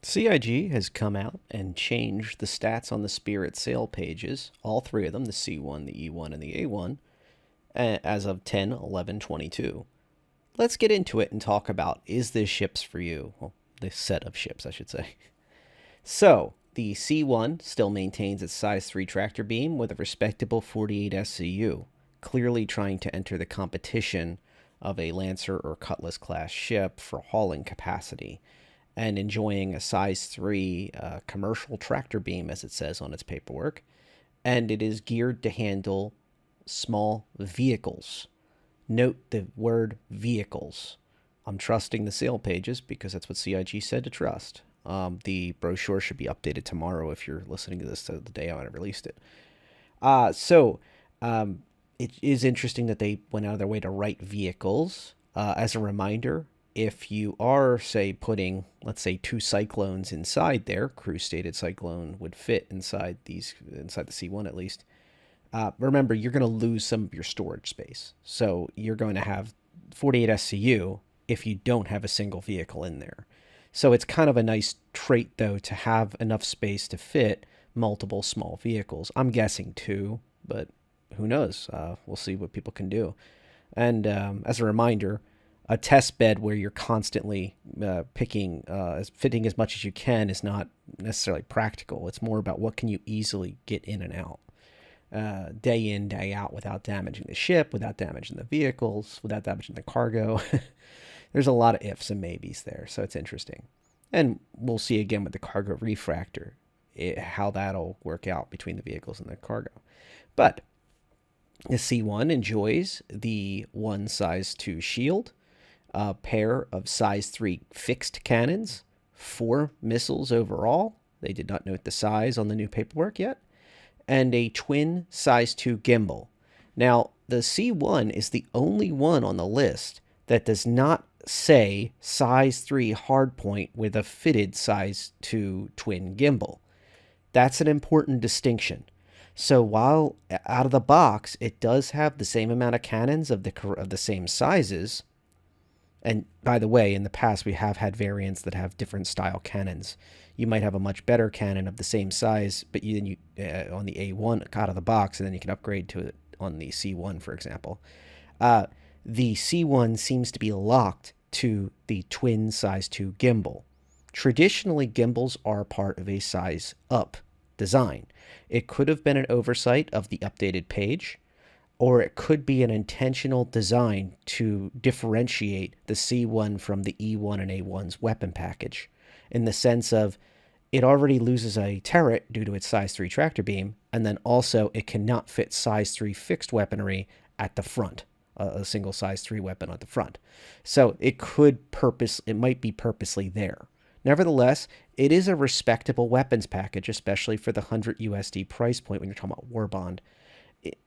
CIG has come out and changed the stats on the Spirit sale pages, all three of them, the C1, the E1, and the A1, as of 10/11/22. Let's get into it and talk about, is this ships for you? Well, this set of ships, I should say. So, the C1 still maintains its size 3 tractor beam with a respectable 48 SCU, clearly trying to enter the competition of a Lancer or Cutlass class ship for hauling capacity, and enjoying a size 3 commercial tractor beam, as it says on its paperwork. And it is geared to handle small vehicles. Note the word vehicles. I'm trusting the sale pages because that's what CIG said to trust. The brochure should be updated tomorrow if you're listening to this the day I released it. It is interesting that they went out of their way to write vehicles. As a reminder, if you are, say, putting, let's say, 2 Cyclones inside there, crew-stated Cyclone would fit inside the C1 at least. Remember, you're going to lose some of your storage space. So you're going to have 48 SCU if you don't have a single vehicle in there. So it's kind of a nice trait, though, to have enough space to fit multiple small vehicles. I'm guessing 2, but who knows? We'll see what people can do. And as a reminder, a test bed where you're constantly fitting as much as you can is not necessarily practical. It's more about what can you easily get in and out, day in, day out, without damaging the ship, without damaging the vehicles, without damaging the cargo. There's a lot of ifs and maybes there, so it's interesting. And we'll see again with the cargo refractor how that'll work out between the vehicles and the cargo. But the C1 enjoys the 1 size 2 shield, a pair of size 3 fixed cannons, 4 missiles overall. They did not note the size on the new paperwork yet, and a twin size 2 gimbal. Now, the C1 is the only one on the list that does not say size 3 hardpoint with a fitted size 2 twin gimbal. That's an important distinction. So while out of the box, it does have the same amount of cannons of the same sizes. And by the way, in the past, we have had variants that have different style cannons. You might have a much better cannon of the same size, but you on the A1 out of the box, and then you can upgrade to it on the C1, for example. The C1 seems to be locked to the twin size 2 gimbal. Traditionally, gimbals are part of a size up design. It could have been an oversight of the updated page, or it could be an intentional design to differentiate the C1 from the E1 and A1's weapon package, in the sense of it already loses a turret due to its size 3 tractor beam, and then also it cannot fit size 3 fixed weaponry at the front, a single size 3 weapon at the front. So it might be purposely there. Nevertheless, it is a respectable weapons package, especially for the 100 USD price point when you're talking about War Bond.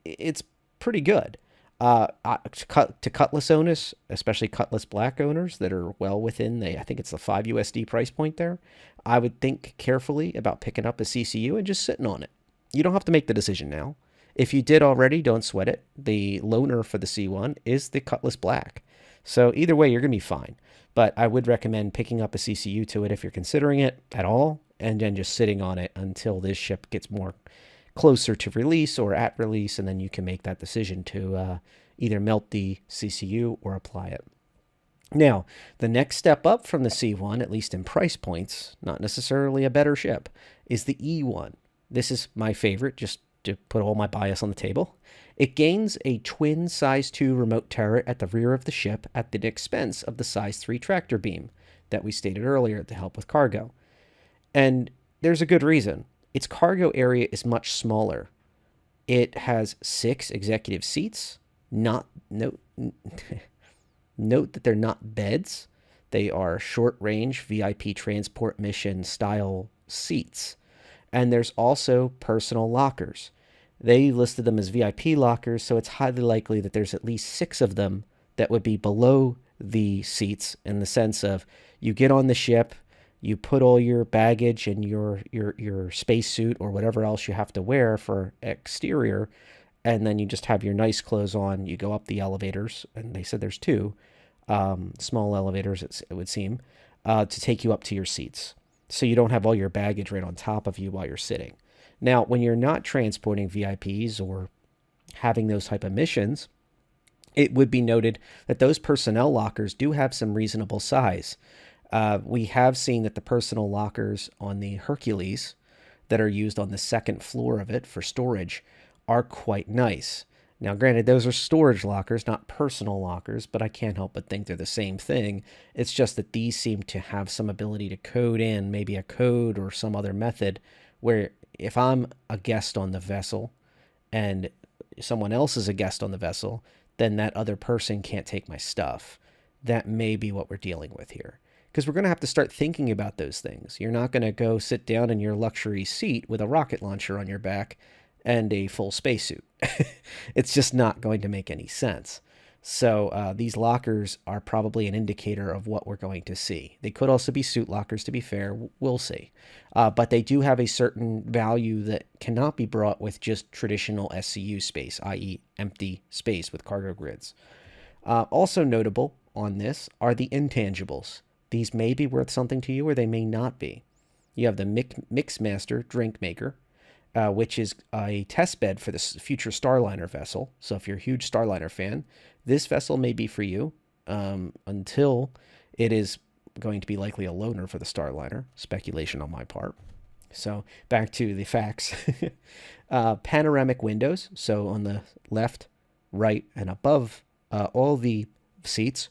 It's pretty good. To Cutlass owners, especially Cutlass Black owners that are well within I think it's the 5 USD price point there, I would think carefully about picking up a CCU and just sitting on it. You don't have to make the decision now. If you did already, don't sweat it. The loaner for the C1 is the Cutlass Black. So either way, you're going to be fine. But I would recommend picking up a CCU to it if you're considering it at all, and then just sitting on it until this ship gets more closer to release or at release, and then you can make that decision to either melt the CCU or apply it. Now, the next step up from the C1, at least in price points, not necessarily a better ship, is the E1. This is my favorite, just to put all my bias on the table. It gains a twin size 2 remote turret at the rear of the ship at the expense of the size 3 tractor beam that we stated earlier to help with cargo. And there's a good reason. Its cargo area is much smaller. It has 6 executive seats. Note that they're not beds. They are short-range VIP transport mission style seats. And there's also personal lockers. They listed them as VIP lockers, so it's highly likely that there's at least 6 of them that would be below the seats, in the sense of you get on the ship, you put all your baggage and your spacesuit or whatever else you have to wear for exterior, and then you just have your nice clothes on. You go up the elevators, and they said there's 2 small elevators, it would seem, to take you up to your seats. so you don't have all your baggage right on top of you while you're sitting. Now, when you're not transporting VIPs or having those type of missions, it would be noted that those personnel lockers do have some reasonable size. We have seen that the personal lockers on the Hercules that are used on the second floor of it for storage are quite nice. Now, granted, those are storage lockers, not personal lockers, but I can't help but think they're the same thing. It's just that these seem to have some ability to code in maybe a code or some other method where if I'm a guest on the vessel and someone else is a guest on the vessel, then that other person can't take my stuff. That may be what we're dealing with here. Because we're going to have to start thinking about those things. You're not going to go sit down in your luxury seat with a rocket launcher on your back and a full spacesuit. It's just not going to make any sense. So these lockers are probably an indicator of what we're going to see. They could also be suit lockers, to be fair. We'll see. But they do have a certain value that cannot be brought with just traditional SCU space, i.e. empty space with cargo grids. Also notable on this are the intangibles. These may be worth something to you or they may not be. You have the Mixmaster Drink Maker, which is a test bed for the future Starliner vessel. So if you're a huge Starliner fan, this vessel may be for you until it is going to be likely a loaner for the Starliner. Speculation on my part. So back to the facts. Panoramic windows. So on the left, right, and above all the seats,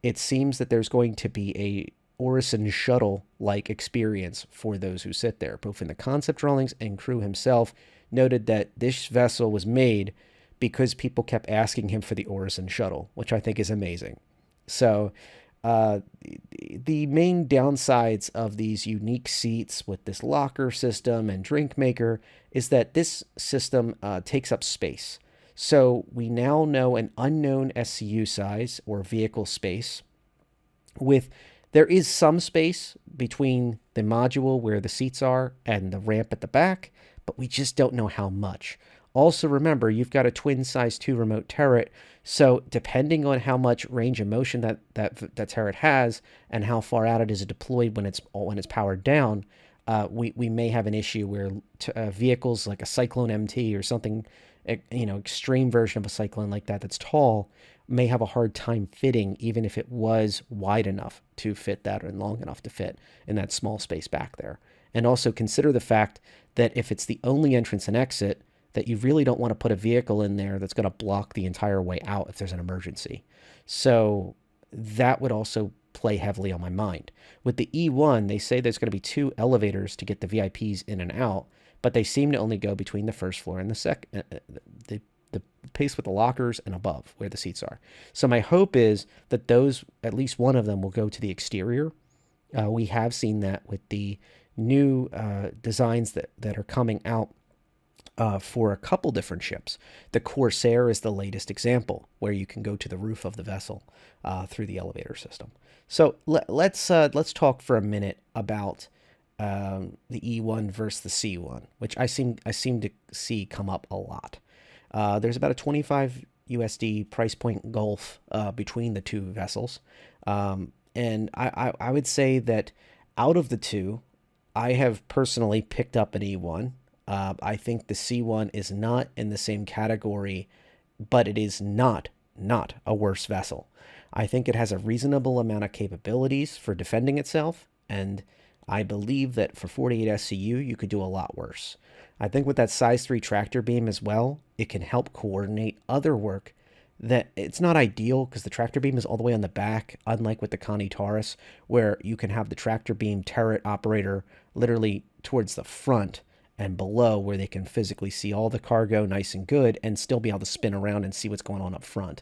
it seems that there's going to be a Orison shuttle-like experience for those who sit there. Both in the concept drawings and crew himself noted that this vessel was made because people kept asking him for the Orison shuttle, which I think is amazing. So the main downsides of these unique seats with this locker system and drink maker is that this system takes up space. So we now know an unknown SCU size or vehicle space with there is some space between the module where the seats are and the ramp at the back, but we just don't know how much. Also, remember, you've got a twin-size 2 remote turret, so depending on how much range of motion that turret has and how far out it is deployed when it's powered down, we may have an issue where vehicles like a Cyclone MT or something, extreme version of a Cyclone like that that's tall, may have a hard time fitting even if it was wide enough to fit that and long enough to fit in that small space back there. And also consider the fact that if it's the only entrance and exit, that you really don't want to put a vehicle in there that's going to block the entire way out if there's an emergency. So that would also play heavily on my mind. With the E1, they say there's going to be 2 elevators to get the VIPs in and out, but they seem to only go between the first floor and the second, the place with the lockers and above where the seats are. So my hope is that those, at least one of them, will go to the exterior. We have seen that with the new designs that are coming out for a couple different ships. The Corsair is the latest example where you can go to the roof of the vessel through the elevator system. So let's talk for a minute about the E1 versus the C1, which I seem to see come up a lot. There's about a 25 USD price point gulf between the two vessels. And I would say that out of the two, I have personally picked up an E1. I think the C1 is not in the same category, but it is not a worse vessel. I think it has a reasonable amount of capabilities for defending itself, and I believe that for 48 SCU, you could do a lot worse. I think with that size 3 tractor beam as well, it can help coordinate other work that it's not ideal because the tractor beam is all the way on the back, unlike with the Connie Taurus, where you can have the tractor beam turret operator literally towards the front and below where they can physically see all the cargo nice and good and still be able to spin around and see what's going on up front.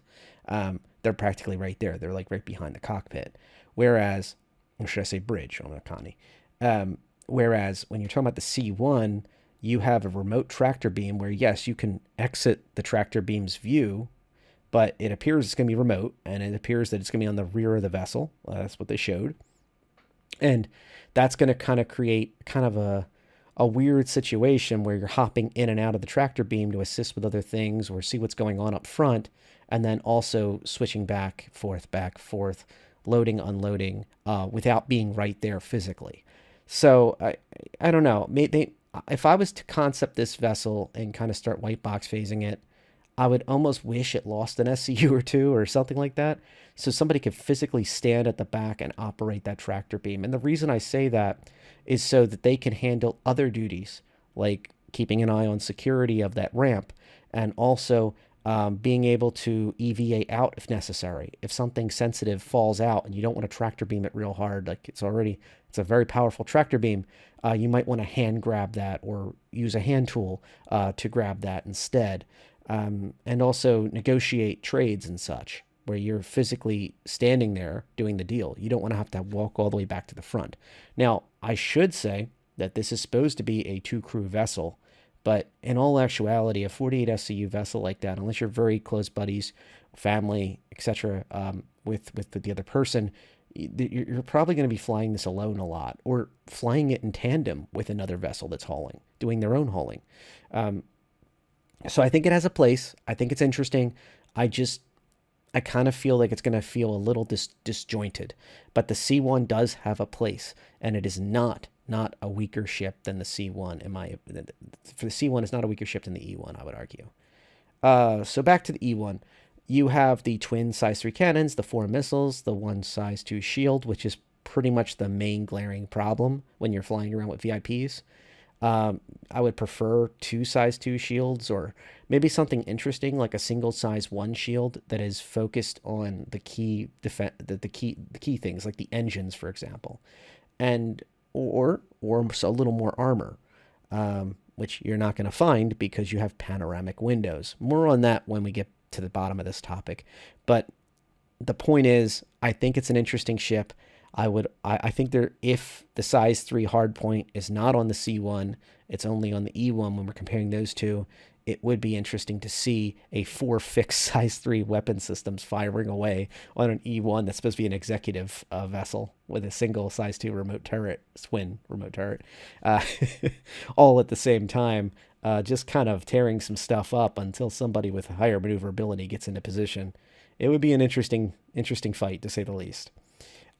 They're practically right there. They're like right behind the cockpit. Whereas, or should I say bridge on a Connie? Whereas when you're talking about the C1, you have a remote tractor beam where, yes, you can exit the tractor beam's view, but it appears it's going to be remote, and it appears that it's going to be on the rear of the vessel. That's what they showed. And that's going to kind of create kind of a weird situation where you're hopping in and out of the tractor beam to assist with other things or see what's going on up front, and then also switching back, forth, loading, unloading, without being right there physically. So I don't know. If I was to concept this vessel and kind of start white box phasing it, I would almost wish it lost an SCU or two or something like that, so somebody could physically stand at the back and operate that tractor beam. And the reason I say that is so that they can handle other duties, like keeping an eye on security of that ramp, and also being able to EVA out if necessary. If something sensitive falls out and you don't want to tractor beam it real hard, like it's a very powerful tractor beam, you might want to hand grab that or use a hand tool to grab that instead. And also negotiate trades and such, where you're physically standing there doing the deal. You don't want to have to walk all the way back to the front. Now, I should say that this is supposed to be a two crew vessel, but in all actuality, a 48 SCU vessel like that, unless you're very close buddies, family, etc., with the other person, you're probably going to be flying this alone a lot, or flying it in tandem with another vessel that's hauling, doing their own hauling. Um, so I think it has a place. I think it's interesting. I just I kind of feel like it's going to feel a little disjointed, but the C1 does have a place, and it is not a weaker ship than the C1. For the C1, it's not a weaker ship than the E1, I would argue. So back to the E1, you have the twin size 3 cannons, the 4 missiles, the 1 size 2 shield, which is pretty much the main glaring problem when you're flying around with VIPs. I would prefer 2 size 2 shields, or maybe something interesting like a single size 1 shield that is focused on the key the key things like the engines, for example, and or a little more armor, which you're not going to find because you have panoramic windows. More on that when we get to the bottom of this topic. But the point is, I think it's an interesting ship. I think there, if the size 3 hard point is not on the C1, it's only on the E1. When we're comparing those two, it would be interesting to see a 4 fixed size 3 weapon systems firing away on an E1 that's supposed to be an executive vessel with a single size 2 remote turret, twin remote turret, uh, all at the same time, just kind of tearing some stuff up until somebody with higher maneuverability gets into position. It would be an interesting fight, to say the least.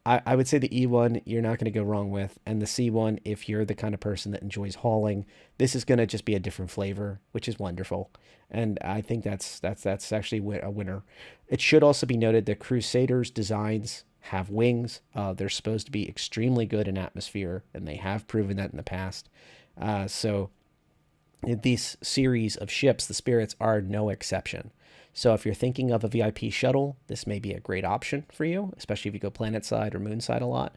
I would say the E1 you're not going to go wrong with, and the C1, if you're the kind of person that enjoys hauling, this is going to just be a different flavor, which is wonderful. And I think that's actually a winner. It should also be noted that Crusaders designs have wings. They're supposed to be extremely good in atmosphere, and they have proven that in the past. So these series of ships, the Spirits, are no exception. So if you're thinking of a VIP shuttle, this may be a great option for you, especially if you go planet side or moon side a lot.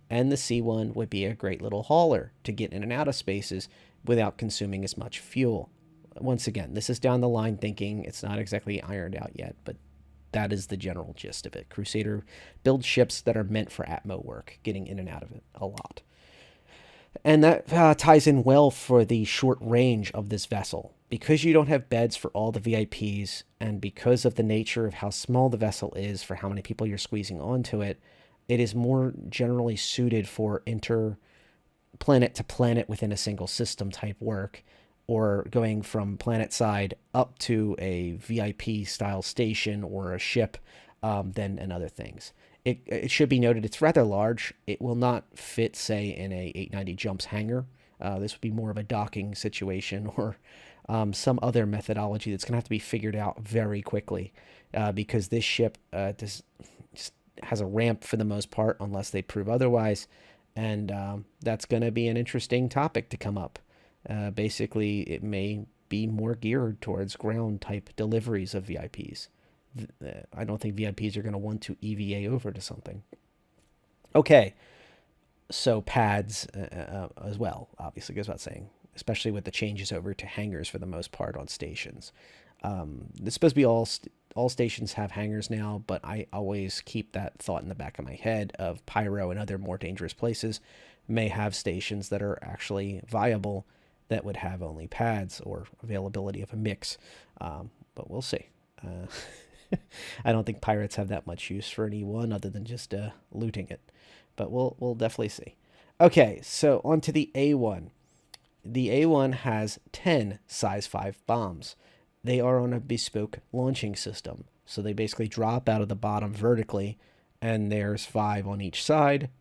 And the C1 would be a great little hauler to get in and out of spaces without consuming as much fuel. Once again, this is down the line thinking. It's not exactly ironed out yet, but that is the general gist of it. Crusader builds ships that are meant for Atmo work, getting in and out of it a lot. And that ties in well for the short range of this vessel. Because you don't have beds for all the VIPs, and because of the nature of how small the vessel is for how many people you're squeezing onto it, it is more generally suited for planet to planet within a single system type work, or going from planet side up to a VIP style station or a ship, and other things. It should be noted it's rather large. It will not fit, say, in a 890 jumps hangar. This would be more of a docking situation, or some other methodology that's going to have to be figured out very quickly, because this ship just has a ramp for the most part, unless they prove otherwise. And that's going to be an interesting topic to come up. Basically, it may be more geared towards ground type deliveries of VIPs. I don't think VIPs are going to want to EVA over to something. Okay, so pads as well, obviously goes without saying, especially with the changes over to hangars for the most part on stations. It's supposed to be all stations have hangars now, but I always keep that thought in the back of my head of Pyro and other more dangerous places may have stations that are actually viable that would have only pads or availability of a mix. But we'll see. I don't think pirates have that much use for an E1 other than just looting it, but we'll definitely see. Okay, so on to the A1. The A1 has 10 size 5 bombs. They are on a bespoke launching system, so they basically drop out of the bottom vertically, and there's 5 on each side.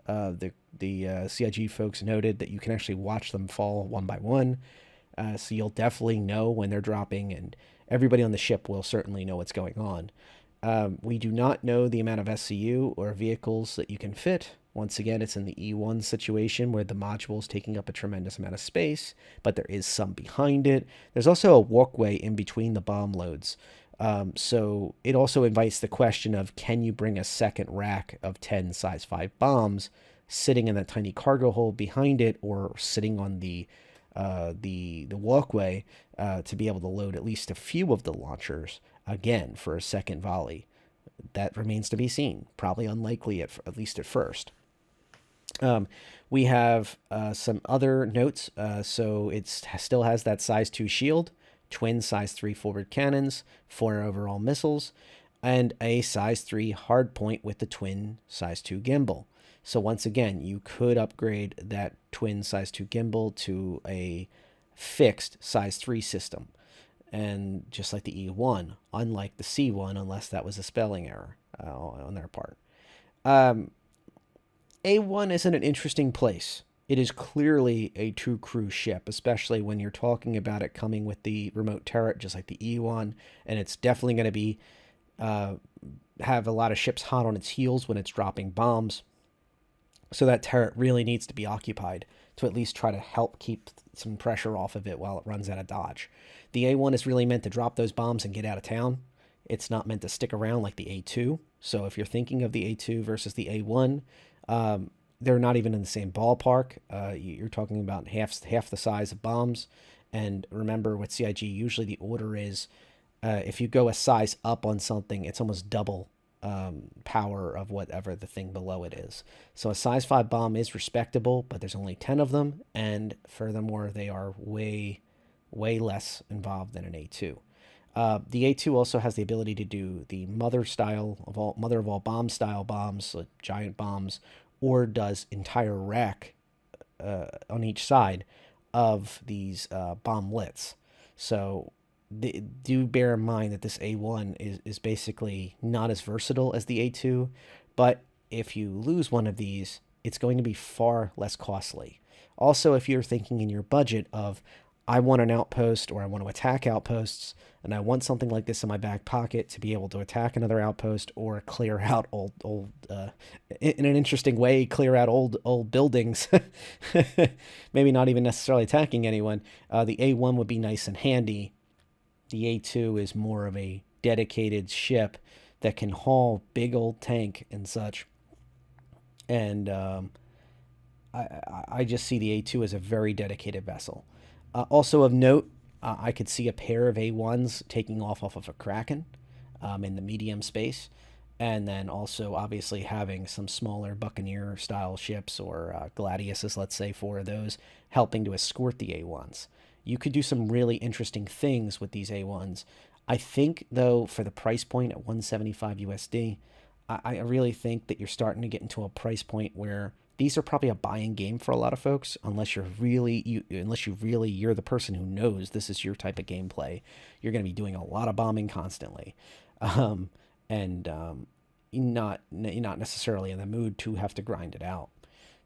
the CIG folks noted that you can actually watch them fall one by one. So you'll definitely know when they're dropping, and everybody on the ship will certainly know what's going on. We do not know the amount of SCU or vehicles that you can fit. Once again, it's in the E1 situation where the module is taking up a tremendous amount of space, but there is some behind it. There's also a walkway in between the bomb loads. So it also invites the question of, can you bring a second rack of 10 size 5 bombs sitting in that tiny cargo hold behind it, or sitting on the walkway to be able to load at least a few of the launchers again for a second volley? That remains to be seen. Probably unlikely at least at first. We have some other notes. So it still has that size 2 shield, twin size 3 forward cannons, 4 overall missiles, and a size 3 hardpoint with the twin size 2 gimbal. So once again, you could upgrade that twin size 2 gimbal to a fixed size 3 system. And just like the E1, unlike the C1, unless that was a spelling error on their part. A1 is in an interesting place. It is clearly a true crew ship, especially when you're talking about it coming with the remote turret, just like the E1, and it's definitely going to be have a lot of ships hot on its heels when it's dropping bombs. So that turret really needs to be occupied to at least try to help keep some pressure off of it while it runs out of dodge. The A1 is really meant to drop those bombs and get out of town. It's not meant to stick around like the A2. So if you're thinking of the A2 versus the A1, they're not even in the same ballpark. You're talking about half the size of bombs. And remember, with CIG, usually the order is if you go a size up on something, it's almost double power of whatever the thing below it is. So a size 5 bomb is respectable, but there's only 10 of them, and furthermore, they are way less involved than an A2. The A2 also has the ability to do the mother of all bomb style bombs, like giant bombs, or does entire rack on each side of these bomblets. So do bear in mind that this A1 is basically not as versatile as the A2, but if you lose one of these, it's going to be far less costly. Also, if you're thinking in your budget of, I want an outpost, or I want to attack outposts, and I want something like this in my back pocket to be able to attack another outpost or clear out old in an interesting way, clear out old buildings, maybe not even necessarily attacking anyone, the A1 would be nice and handy. The A2 is more of a dedicated ship that can haul big old tank and such. And I just see the A2 as a very dedicated vessel. Also of note, I could see a pair of A1s taking off of a Kraken in the medium space. And then also, obviously, having some smaller Buccaneer-style ships, or Gladiuses, let's say, 4 of those, helping to escort the A1s. You could do some really interesting things with these A1s. I think, though, for the price point at 175 USD, I really think that you're starting to get into a price point where these are probably a buying game for a lot of folks, unless you're the person who knows this is your type of gameplay. You're going to be doing a lot of bombing constantly, and not necessarily in the mood to have to grind it out.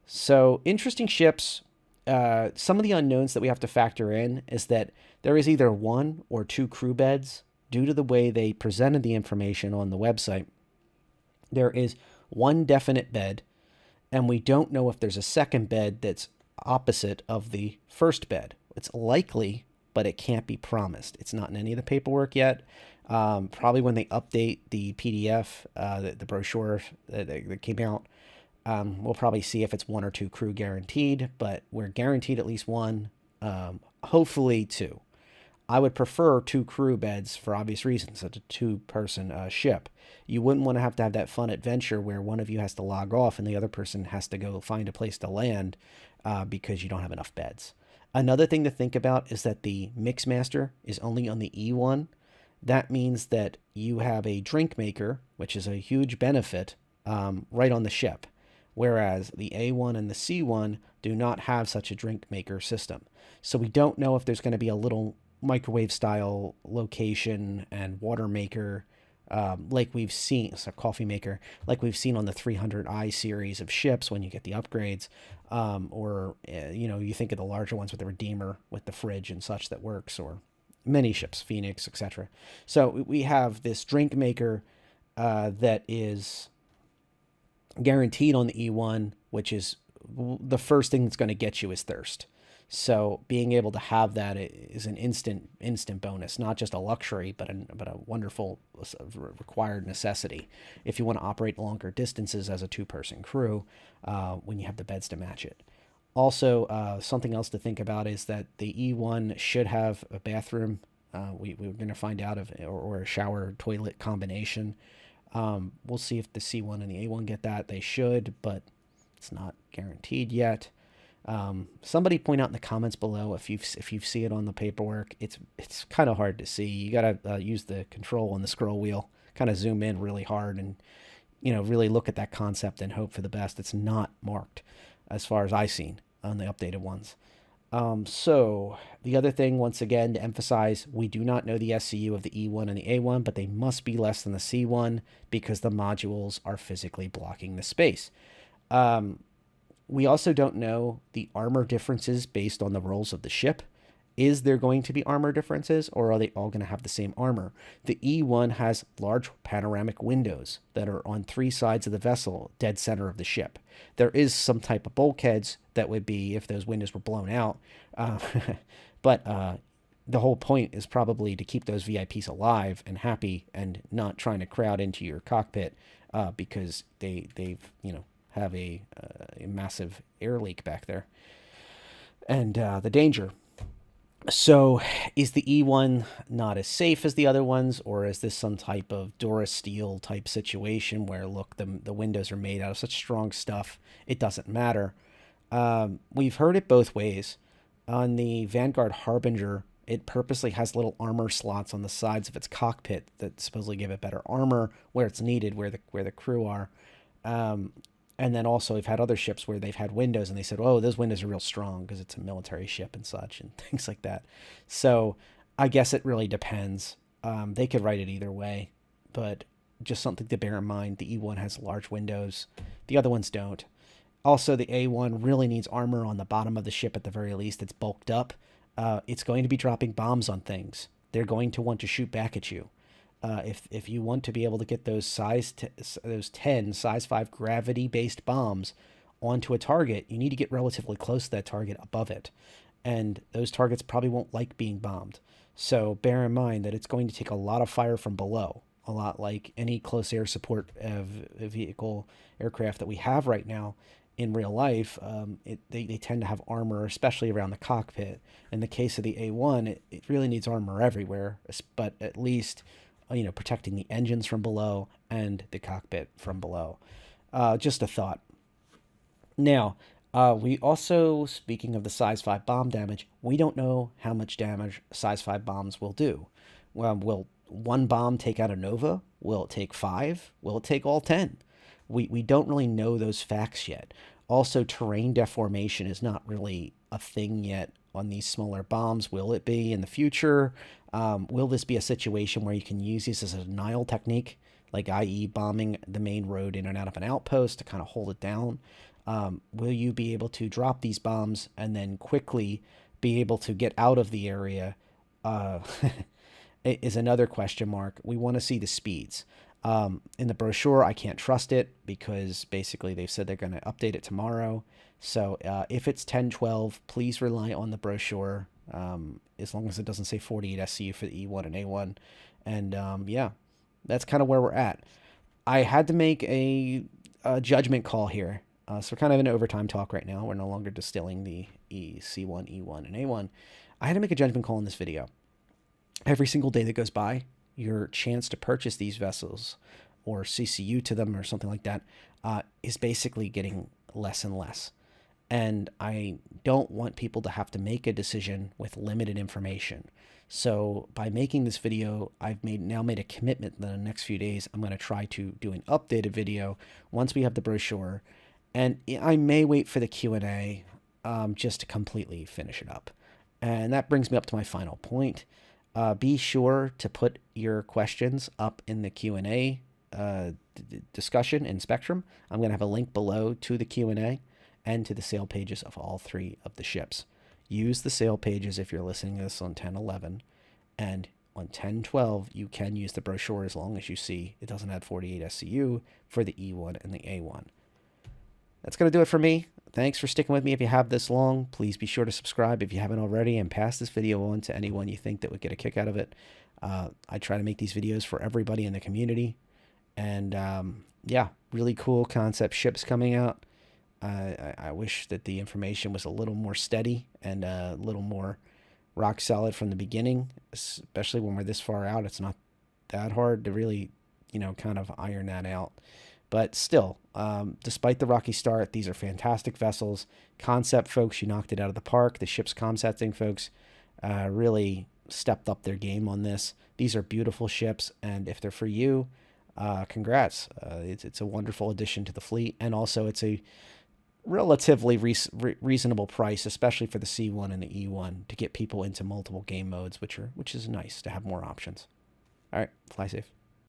So interesting ships. Some of the unknowns that we have to factor in is that there is either 1 or 2 crew beds. Due to the way they presented the information on the website, there is 1 definite bed, and we don't know if there's a second bed that's opposite of the first bed. It's likely, but it can't be promised. It's not in any of the paperwork yet. Probably when they update the PDF, the brochure that came out, we'll probably see if it's 1 or 2 crew guaranteed, but we're guaranteed at least 1, hopefully 2. I would prefer 2 crew beds for obvious reasons. It's a 2-person ship. You wouldn't want to have that fun adventure where one of you has to log off and the other person has to go find a place to land because you don't have enough beds. Another thing to think about is that the Mixmaster is only on the E1. That means that you have a drink maker, which is a huge benefit, right on the ship, whereas the A1 and the C1 do not have such a drink maker system. So we don't know if there's going to be a little microwave style location and water maker like we've seen, it's a coffee maker, like we've seen on the 300i series of ships when you get the upgrades, or you think of the larger ones with the Redeemer, with the fridge and such that works, or many ships, Phoenix, etc. So we have this drink maker that is guaranteed on the E1, which is the first thing that's going to get you is thirst. So being able to have that is an instant bonus, not just a luxury, but a wonderful required necessity if you want to operate longer distances as a 2-person crew when you have the beds to match it. Also, something else to think about is that the E1 should have a bathroom. We're going to find out or a shower toilet combination. We'll see if the C1 and the A1 get that. They should, but it's not guaranteed yet. Somebody point out in the comments below if you see it on the paperwork. It's kind of hard to see. You gotta use the control on the scroll wheel, kind of zoom in really hard, and really look at that concept and hope for the best. It's not marked as far as I've seen on the updated ones. So the other thing, once again, to emphasize, we do not know the SCU of the E1 and the A1, but they must be less than the C1 because the modules are physically blocking the space. We also don't know the armor differences based on the roles of the ship. Is there going to be armor differences, or are they all going to have the same armor? The E1 has large panoramic windows that are on 3 sides of the vessel, dead center of the ship. There is some type of bulkheads that would be if those windows were blown out. But the whole point is probably to keep those VIPs alive and happy and not trying to crowd into your cockpit because they've have a massive air leak back there, and the danger. So is the E1 not as safe as the other ones, or is this some type of Durasteel type situation where, look, the windows are made out of such strong stuff, it doesn't matter? We've heard it both ways. On the Vanguard Harbinger, it purposely has little armor slots on the sides of its cockpit that supposedly give it better armor where it's needed, where the crew are. And then also we've had other ships where they've had windows and they said, oh, those windows are real strong because it's a military ship and such and things like that. So I guess it really depends. They could write it either way, but just something to bear in mind. The E1 has large windows. The other ones don't. Also, the A1 really needs armor on the bottom of the ship at the very least. It's bulked up. It's going to be dropping bombs on things. They're going to want to shoot back at you. If you want to be able to get those those 10 size 5 gravity-based bombs onto a target, you need to get relatively close to that target above it. And those targets probably won't like being bombed. So bear in mind that it's going to take a lot of fire from below, a lot like any close air support vehicle aircraft that we have right now in real life. They tend to have armor, especially around the cockpit. In the case of the A1, it really needs armor everywhere, but at least protecting the engines from below and the cockpit from below. Just a thought. Now, we also, speaking of the size 5 bomb damage, we don't know how much damage size 5 bombs will do. Will one bomb take out a Nova? Will it take 5? Will it take all 10? We don't really know those facts yet. Also, terrain deformation is not really a thing yet on these smaller bombs. Will it be in the future? Will this be a situation where you can use this as a denial technique, like i.e. bombing the main road in and out of an outpost to kind of hold it down? Will you be able to drop these bombs and then quickly be able to get out of the area? Is another question mark. We want to see the speeds. In the brochure, I can't trust it because basically they've said they're going to update it tomorrow. So if it's 1012, please rely on the brochure, as long as it doesn't say 48 SCU for the E1 and A1. And yeah, that's kind of where we're at. I had to make a judgment call here. So we're kind of in overtime talk right now. We're no longer distilling the C1, E1, and A1. I had to make a judgment call in this video. Every single day that goes by, your chance to purchase these vessels or CCU to them or something like that is basically getting less and less. And I don't want people to have to make a decision with limited information. So by making this video, I've now made a commitment that in the next few days, I'm going to try to do an updated video once we have the brochure. And I may wait for the Q&A just to completely finish it up. And that brings me up to my final point. Be sure to put your questions up in the Q&A discussion in Spectrum. I'm going to have a link below to the Q&A and to the sale pages of all 3 of the ships. Use the sale pages if you're listening to this on 10.11, and on 10.12 you can use the brochure as long as you see it doesn't add 48 SCU for the E1 and the A1. That's going to do it for me. Thanks for sticking with me. If you have this long, please be sure to subscribe if you haven't already, and pass this video on to anyone you think that would get a kick out of it. I try to make these videos for everybody in the community. And yeah, really cool concept ships coming out. I wish that the information was a little more steady and a little more rock solid from the beginning, especially when we're this far out. It's not that hard to really, kind of iron that out. But still, despite the rocky start, these are fantastic vessels. Concept folks, you knocked it out of the park. The ship's concepting folks really stepped up their game on this. These are beautiful ships, and if they're for you, congrats. It's a wonderful addition to the fleet, and also it's a relatively reasonable price, especially for the C1 and the E1, to get people into multiple game modes, which is nice to have more options. All right, fly safe.